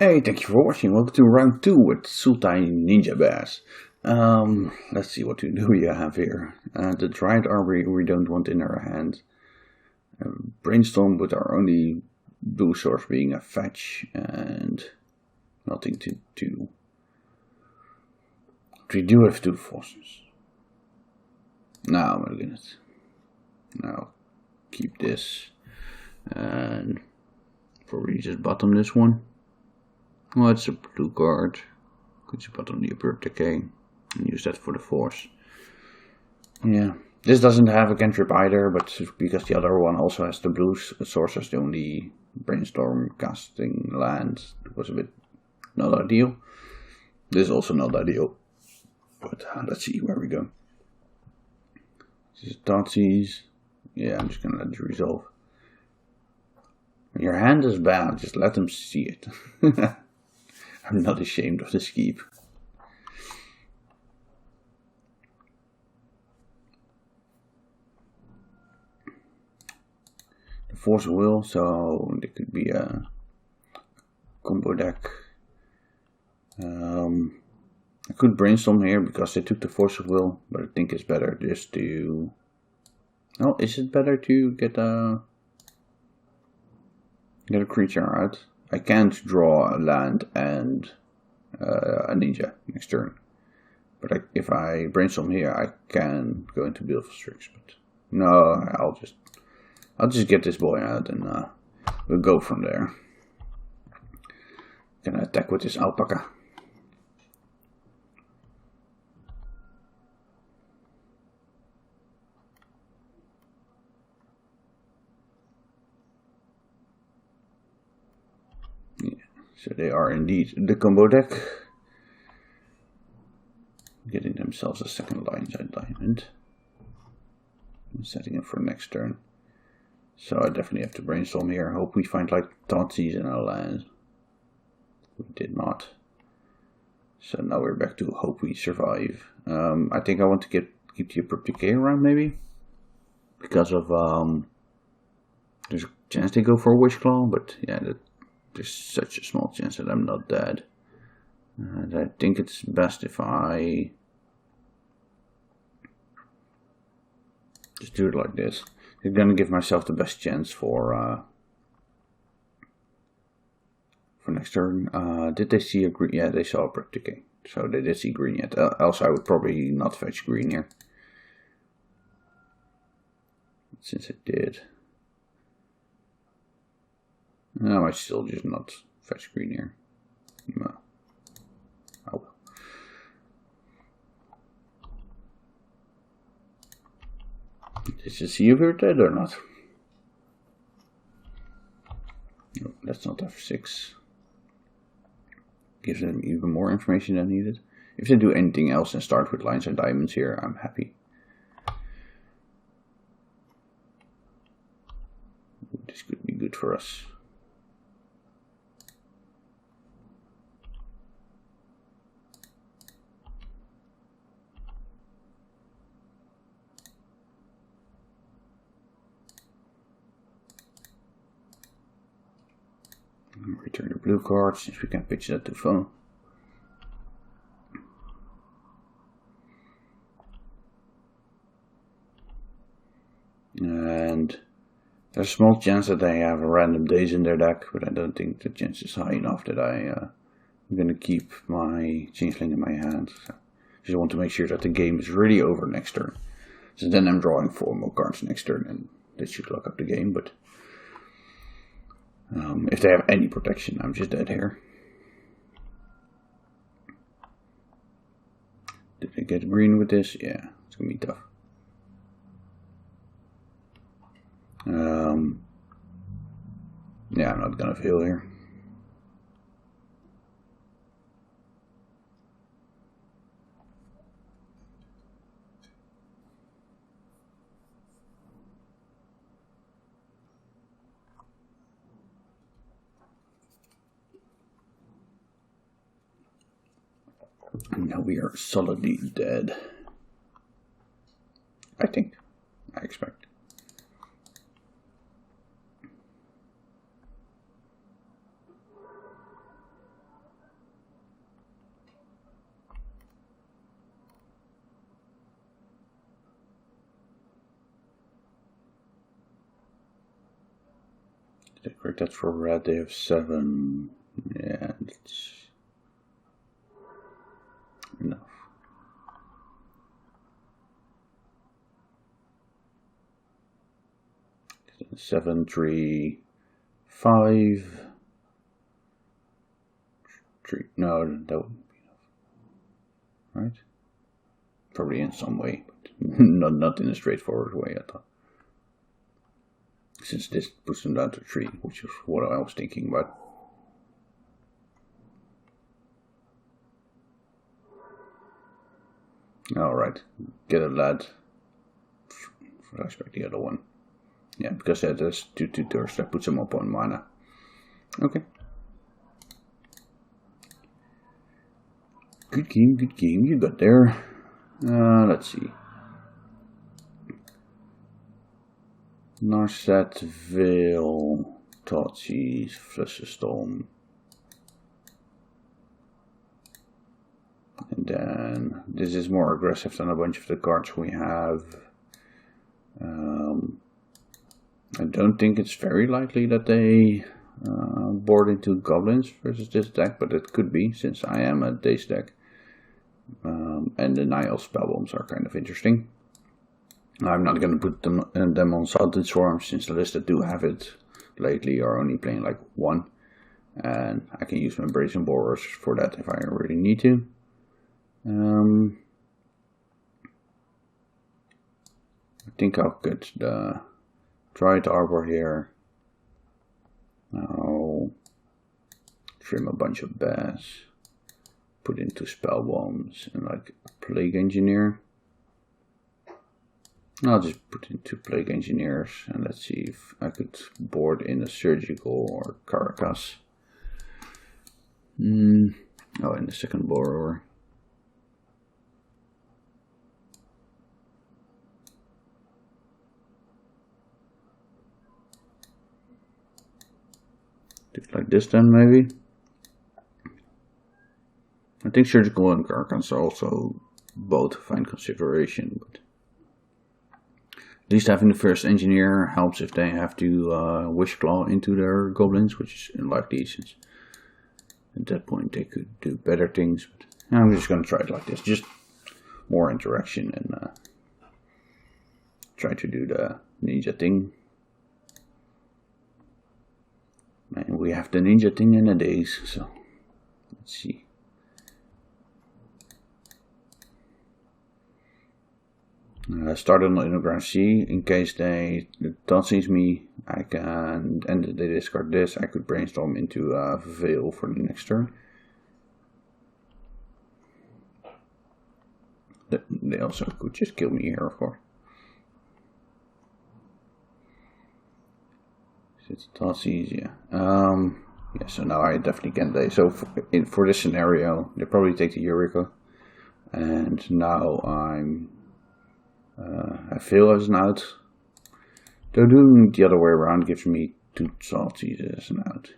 Hey, thank you for watching. Welcome to round 2 with Sultai Ninja Bass. Let's see what do we have here. The Dried Arbor we don't want in our hand. Brainstorm with our only blue source being a fetch and nothing to do. We do have 2 forces. Now, my goodness. Now, keep this. And probably just bottom this one. Well, it's a blue card. Could you put on the abrupt decay and use that for the force? Yeah, this doesn't have a cantrip either, but because the other one also has the blue source as the only brainstorm casting land, it was a bit not ideal. This is also not ideal, but let's see where we go. This is Totsy's. Yeah, I'm just gonna let it resolve. When your hand is bad, just let them see it. I'm not ashamed of this keep. The Force of Will, so there could be a combo deck. I could brainstorm here because they took the Force of Will, but I think it's better just to... Oh, is it better to get a creature out? I can't draw a land and a ninja next turn, but if I brainstorm here, I can go into Bill of Restriction. But no, I'll just get this boy out and we'll go from there. Gonna attack with this alpaca. So they are indeed the combo deck, getting themselves a second Lionside Diamond, and setting it for next turn. So I definitely have to brainstorm here. Hope we find like Totsy's in our land. We did not. So now we're back to hope we survive. I think I want to keep the abrupt decay around maybe, because of there's a chance they go for a Witch Claw, but yeah, there's such a small chance that I'm not dead. And I think it's best if I just do it like this. I'm gonna give myself the best chance for next turn. Did they see a green? Yeah, they saw a abrupt decay. So they did see green yet. Else I would probably not fetch green here. Since it did. No, I might still just not fetch green here. No. Oh. Did you see if you're dead or not? No, that's not F6. Gives them even more information than needed. If they do anything else and start with lines and diamonds here, I'm happy. This could be good for us. Return the blue card since we can pitch that to phone. And there's a small chance that they have a random days in their deck, but I don't think the chance is high enough that I'm going to keep my Changeling in my hand. So I just want to make sure that the game is really over next turn. So then I'm drawing 4 more cards next turn and that should lock up the game, but if they have any protection, I'm just dead here. Did they get green with this? Yeah, it's gonna be tough. Yeah, I'm not gonna fail here. Now we are solidly dead. I think. I expect. Is that correct? That's for red. They have 7. Yeah, that's enough. 7, 3, 5. 3. No, that wouldn't be enough. Right? Probably in some way, but not in a straightforward way, I thought. Since this puts them down to 3, which is what I was thinking about. Alright, get a lad. I expect the other one. Yeah, because that has 2 tutors, that puts them up on mana. Okay. Good game, you got there. Let's see. Narset, Veil, Thoughtseize, Flusterstorm. And then this is more aggressive than a bunch of the cards we have. I don't think it's very likely that they board into goblins versus this deck, but it could be, since I am a Daze deck. And the Nile spellbombs are kind of interesting. I'm not going to put them on Salted Swarms, since the lists that do have it lately are only playing like 1. And I can use my Brazen Borers for that if I really need to. I think I'll get the Dryad Arbor here. I'll trim a bunch of bats, put into spell bombs and like a Plague Engineer. I'll just put into Plague Engineers and let's see if I could board in a Surgical or Carcass. Oh, in the second Borrower. Do it like this then, maybe. I think Surgical and Carcass are also both fine consideration, but at least having the first Engineer helps if they have to Wish Claw into their goblins, which is unlikely since at that point they could do better things. But I'm just going to try it like this, just more interaction and try to do the ninja thing. And we have the ninja thing in a daze, so let's see. Start on the Underground Sea in case they Thoughtseize me. I can, and they discard this. I could brainstorm into Veil for the next turn. They also could just kill me here, of course. It's Thoughtseize, yeah. Yeah, so now I definitely can day. So for this scenario, they probably take the Eureka, and now I fail as an out. Though doing the other way around gives me 2 Thoughtseizes as an out.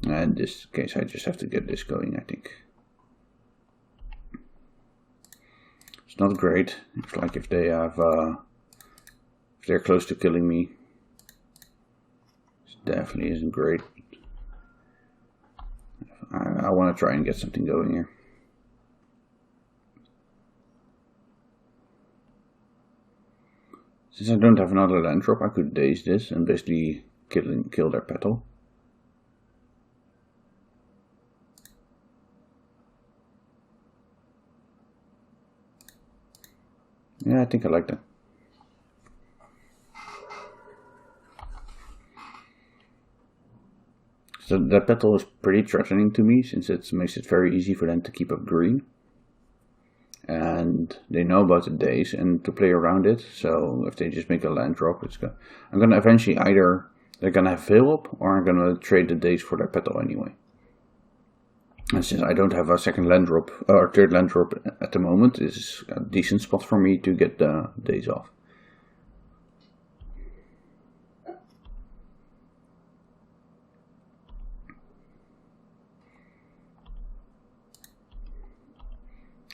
And in this case, I just have to get this going, I think. It's not great. It's like if they have, if they're close to killing me, it definitely isn't great. I want to try and get something going here. Since I don't have another land drop, I could daze this and basically kill their petal. Yeah, I think I like that. So that petal is pretty threatening to me, since it makes it very easy for them to keep up green. And they know about the daze and to play around it, so if they just make a land drop, I'm gonna eventually either they're gonna have Veil up, or I'm gonna trade the daze for their petal anyway. And since I don't have a second land drop, or third land drop at the moment, this is a decent spot for me to get the daze off.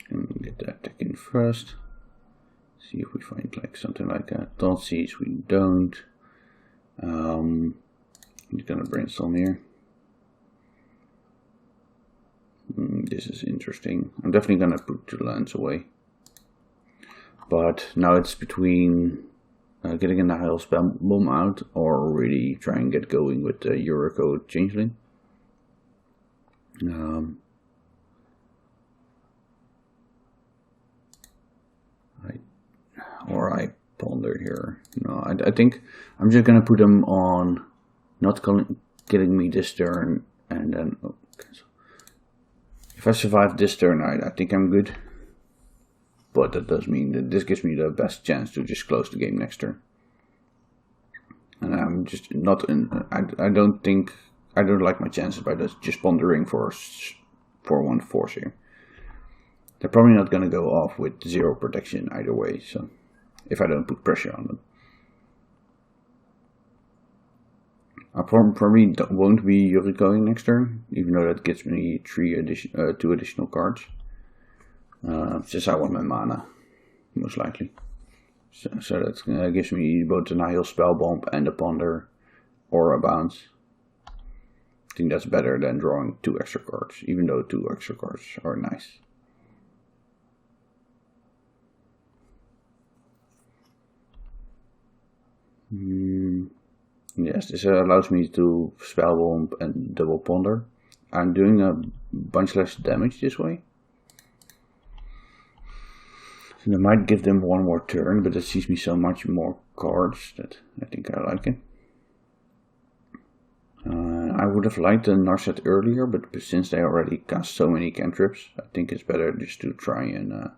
And get that deck in first. see if we find like something like that. Thoughtseize, we don't. I'm just gonna brainstorm here. This is interesting. I'm definitely gonna put 2 lands away. But now it's between getting a Nihil spell bomb out or really try and get going with the Eurocode changeling. I ponder here. No, I think I'm just gonna put them on not killing me this turn, and then if I survive this turn, I think I'm good. But that does mean that this gives me the best chance to just close the game next turn. And I'm just not in. I don't like my chances by just pondering for 1 force here. They're probably not gonna go off with 0 protection either way. So. If I don't put pressure on them. I probably won't be Yurikoing next turn, even though that gets me 2 additional cards. Since I want my mana, most likely. So that gives me both a Nihil Spell Bomb and a Ponder, or a Bounce. I think that's better than drawing 2 extra cards, even though 2 extra cards are nice. Yes, this allows me to spell bomb and double ponder. I'm doing a bunch less damage this way. So I might give them 1 more turn, but it sees me so much more cards that I think I like it. I would have liked the Narset earlier, but since they already cast so many cantrips, I think it's better just to try and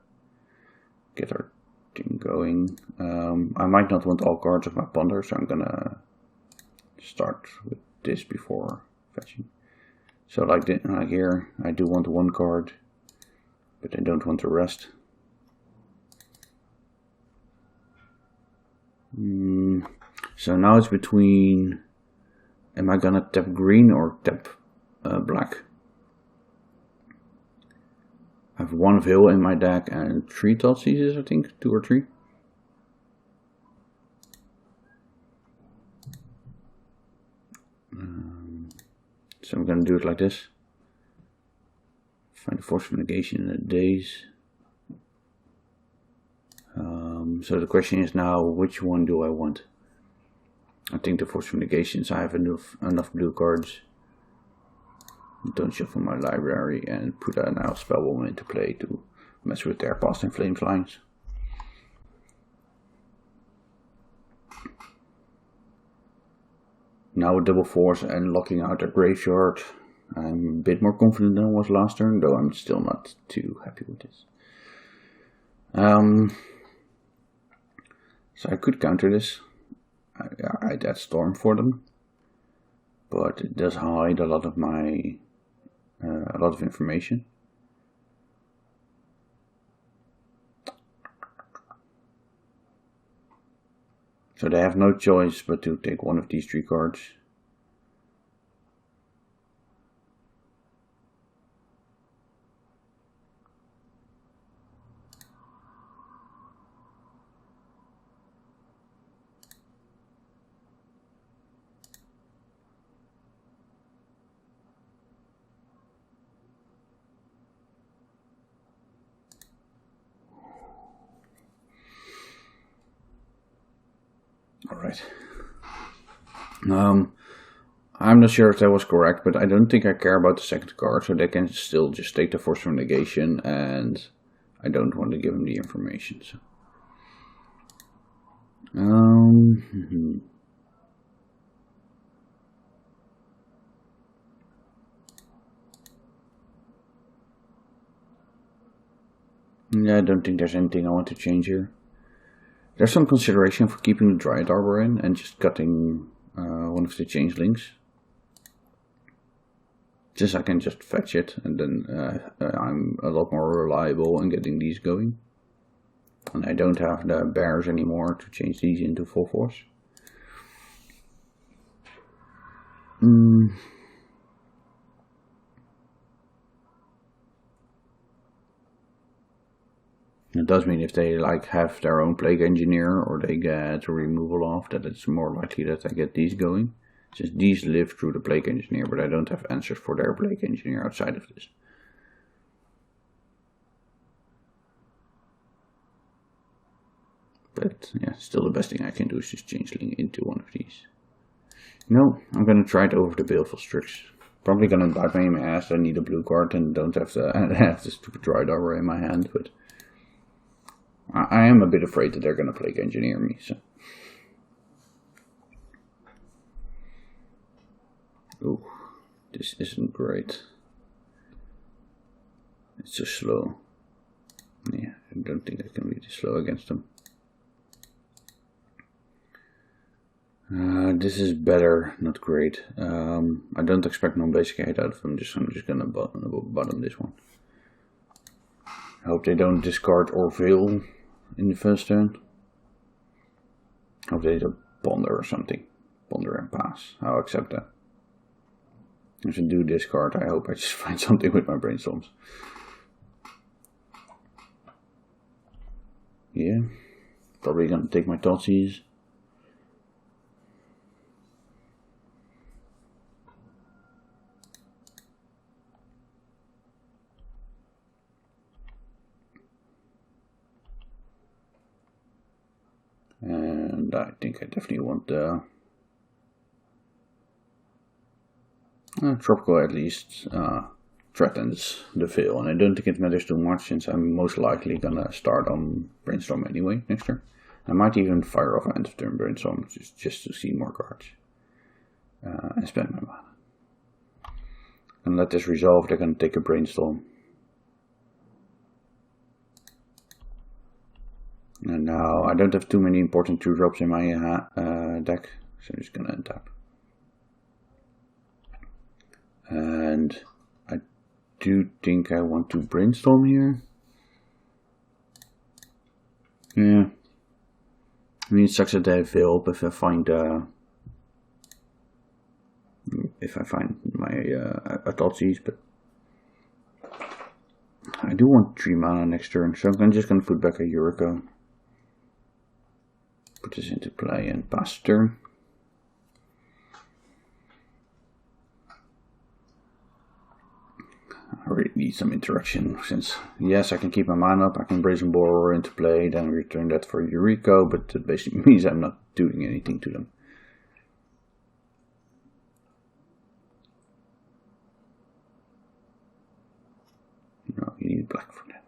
get our thing going. I might not want all cards of my ponder, so I'm gonna start with this before fetching. So like here, I do want 1 card, but I don't want the rest. So now it's between, am I gonna tap green or tap black? I have 1 Veil in my deck and 3 Thoughtseizes, I think, 2 or 3. So I'm gonna do it like this. Find the Force of Negation in the days. So the question is now, which one do I want? I think the Force of Negation, so I have enough blue cards. Don't shuffle my library and put a Nihil Spellbomb into play to mess with their Past in Flames lines. Now with double force and locking out a graveyard, I'm a bit more confident than I was last turn, though I'm still not too happy with this. So I could counter this. I'd add Storm for them, but it does hide a lot of my a lot of information. So they have no choice but to take 1 of these 3 cards. Alright. I'm not sure if that was correct, but I don't think I care about the second card, so they can still just take the Force from Negation, and I don't want to give them the information. So. Yeah, I don't think there's anything I want to change here. There's some consideration for keeping the Dryad Arbor in and just cutting 1 of the changelings. Just I can just fetch it, and then I'm a lot more reliable in getting these going. And I don't have the bears anymore to change these into full force. It does mean if they like have their own plague engineer or they get a removal off, that it's more likely that I get these going. Since these live through the plague engineer, but I don't have answers for their plague engineer outside of this. But yeah, still the best thing I can do is just changeling into one of these. No, I'm gonna try it over the Baleful Strix. Probably gonna bite me in my ass. I need a blue card and don't have the stupid Dry Arbor in my hand, but I am a bit afraid that they're gonna plague engineer me, so. Ooh, this isn't great. It's so slow. Yeah, I don't think I can be this slow against them. This is better, not great. I don't expect non-basic hate out of them. I'm just gonna bottom this one. I hope they don't discard or veil in the first turn. Hope they do ponder or something. Ponder and pass. I'll accept that. If I do discard, I hope I just find something with my brainstorms. Yeah. Probably gonna take my Totsies. And I think I definitely want the Tropical at least threatens the veil, and I don't think it matters too much since I'm most likely gonna start on Brainstorm anyway next turn. I might even fire off end of turn Brainstorm just to see more cards and spend my mana. And let this resolve, they're gonna take a Brainstorm. And now I don't have too many important 2-drops in my deck, so I'm just gonna untap. And I do think I want to Brainstorm here. Yeah. I mean, it sucks that they have veil up if I find my Thoughtseize, but I do want 3 mana next turn, so I'm just gonna put back a Eureka. Put this into play and pass turn. I really need some interaction since, yes, I can keep my mana up, I can Brazen Borer into play, then return that for Eureka, but that basically means I'm not doing anything to them. No, you need black for that.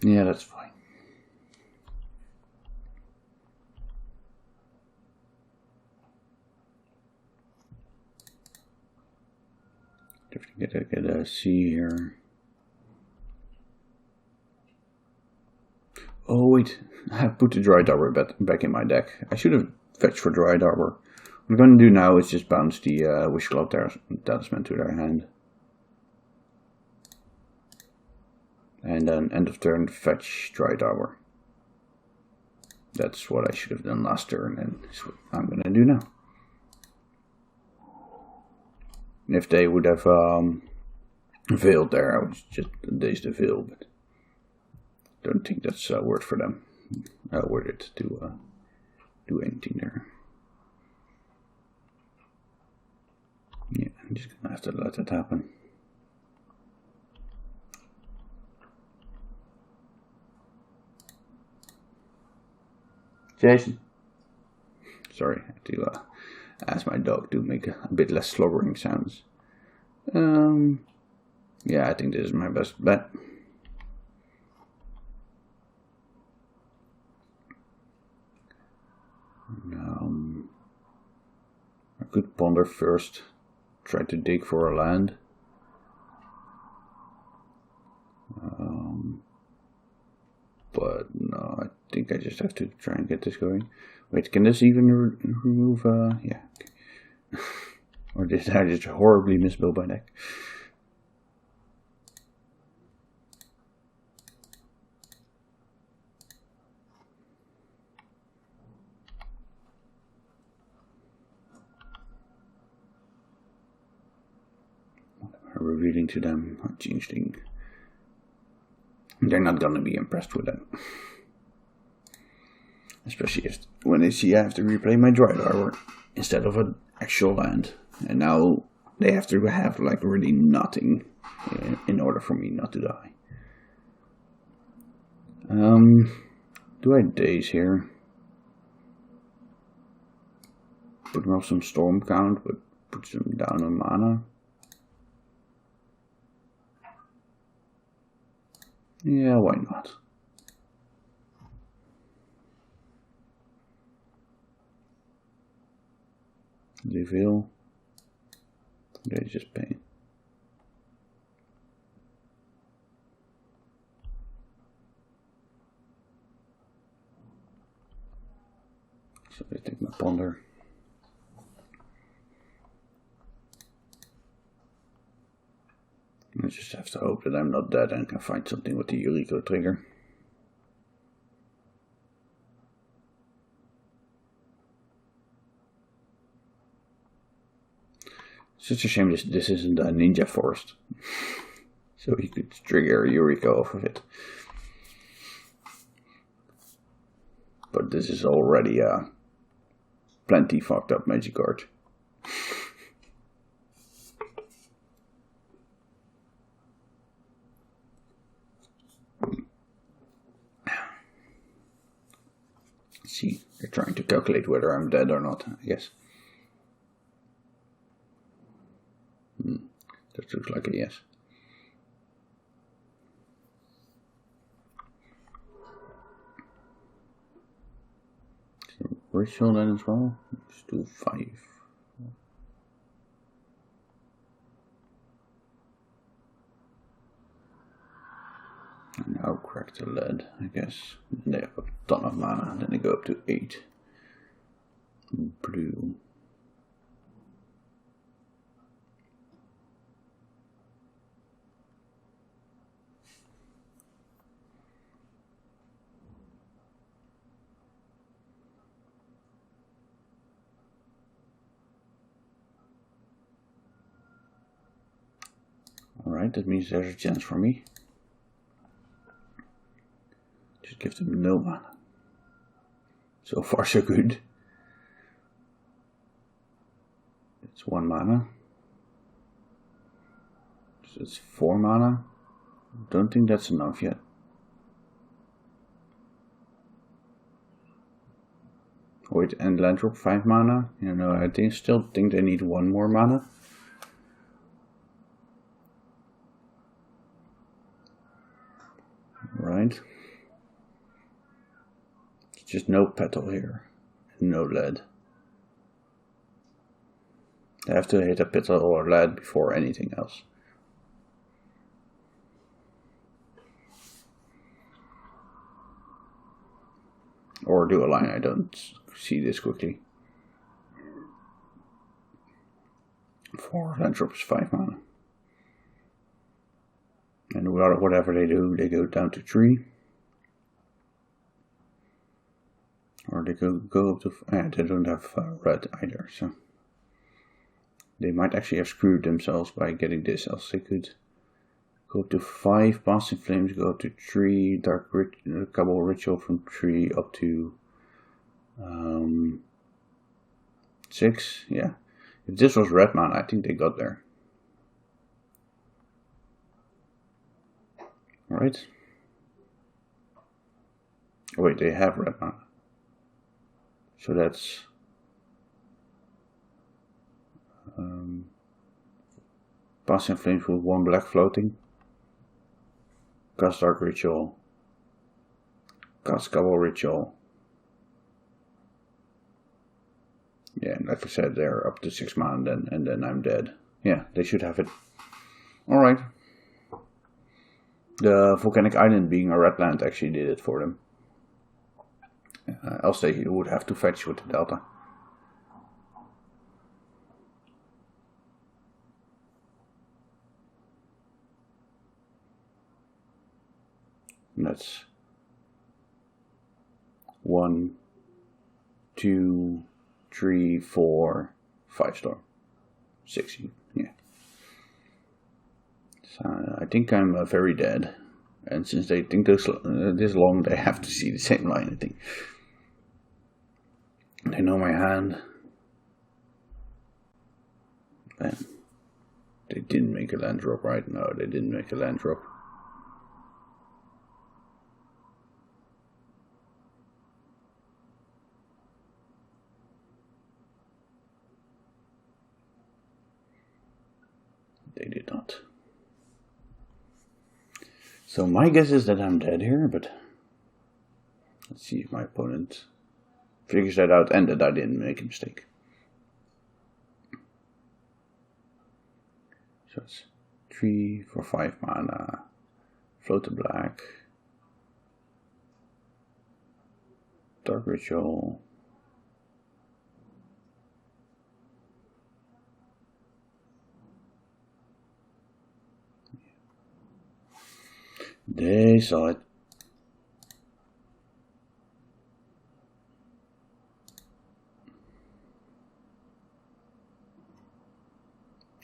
Yeah, that's fine. Definitely get a C here. Oh wait, I put the Dry Arbor back in my deck. I should have fetched for Dry Arbor. What I'm going to do now is just bounce the Wishcloud Talisman to their hand. And then end of turn fetch Dry Arbor. That's what I should have done last turn, and it's what I'm going to do now. If they would have veiled there, I would just daze the veil, but don't think that's worth for them. Worth it to do anything there. Yeah, I'm just gonna have to let that happen. Jason. Sorry, I have to ask my dog to make a bit less slobbering sounds. Yeah, I think this is my best bet. I could ponder first, try to dig for a land. But no, I think I just have to try and get this going. Wait, can this even remove, yeah. Okay. Or did I just horribly misbuild my deck? revealing to them a changeling. They're not gonna be impressed with that. Especially when they see I have to replay my Dryad Arbor instead of an actual land. And now they have to have like really nothing in order for me not to die. Do I daze here? Put them up some storm count, but put them down on mana. Yeah, why not? They feel they just pain. So I take my ponder. I just have to hope that I'm not dead and can find something with the Eureka trigger. Such a shame this isn't a ninja forest. So he could trigger a Eureka off of it. But this is already a plenty fucked up magic card. See, they're trying to calculate whether I'm dead or not, I guess. That looks like a yes. So ritual then as well. Let's do 5. And now crack the lead, I guess. And they have a ton of mana, and then they go up to 8. Blue. Alright, that means there's a chance for me. Just give them no mana. So far so good. It's 1 mana. So it's 4 mana. Don't think that's enough yet. Wait, and land drop 5 mana? You know, I still think they need 1 more mana. Right. It's just no petal here. And no lead. They have to hit a petal or lead before anything else. Or do a line, I don't see this quickly. 4 land drops 5 mana. And whatever they do, they go down to 3. Or they go up to... they don't have red either, so... They might actually have screwed themselves by getting this, else they could go up to 5 Passing Flames, go up to 3 Dark Cabal Ritual from 3 up to 6, yeah. If this was red mana, I think they got there. Right? Oh wait, they have red mana. So that's Passing Flames with 1 black floating. Cast Dark Ritual. Cast Cabal Ritual. Yeah, like I said, they're up to 6 mana and then I'm dead. Yeah, they should have it. Alright. The Volcanic Island being a red land actually did it for them. Else they would have to fetch with the Delta. And that's 1, 2, 3, 4, 5 storm. 6, yeah. So I think I'm very dead. And since they think this long, they have to see the same line, I think. They know my hand. And they didn't make a land drop, right? No, they didn't make a land drop. They did not. So my guess is that I'm dead here, but let's see if my opponent figures that out and that I didn't make a mistake. So it's 3 for 5 mana, float to black, dark ritual. They saw it.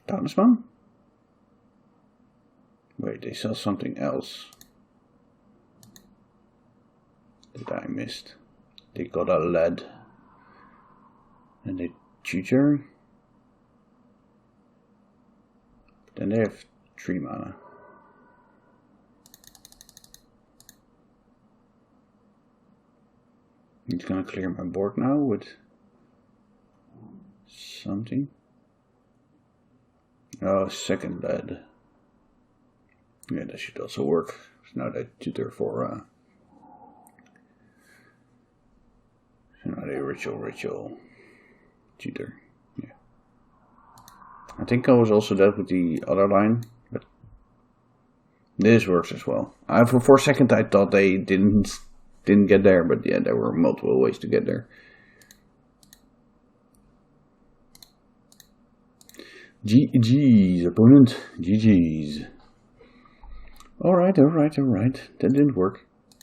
Talisman? Wait, they saw something else that I missed. They got a lead and a tutor. Then they have 3 mana. It's gonna clear my board now with something. Oh, second lead. Yeah, that should also work. So now they tutor for so now they ritual tutor. Yeah. I think I was also dead with the other line, but this works as well. For a second I thought they didn't get there, but yeah, there were multiple ways to get there. GG's, opponent. GG's. Alright. That didn't work.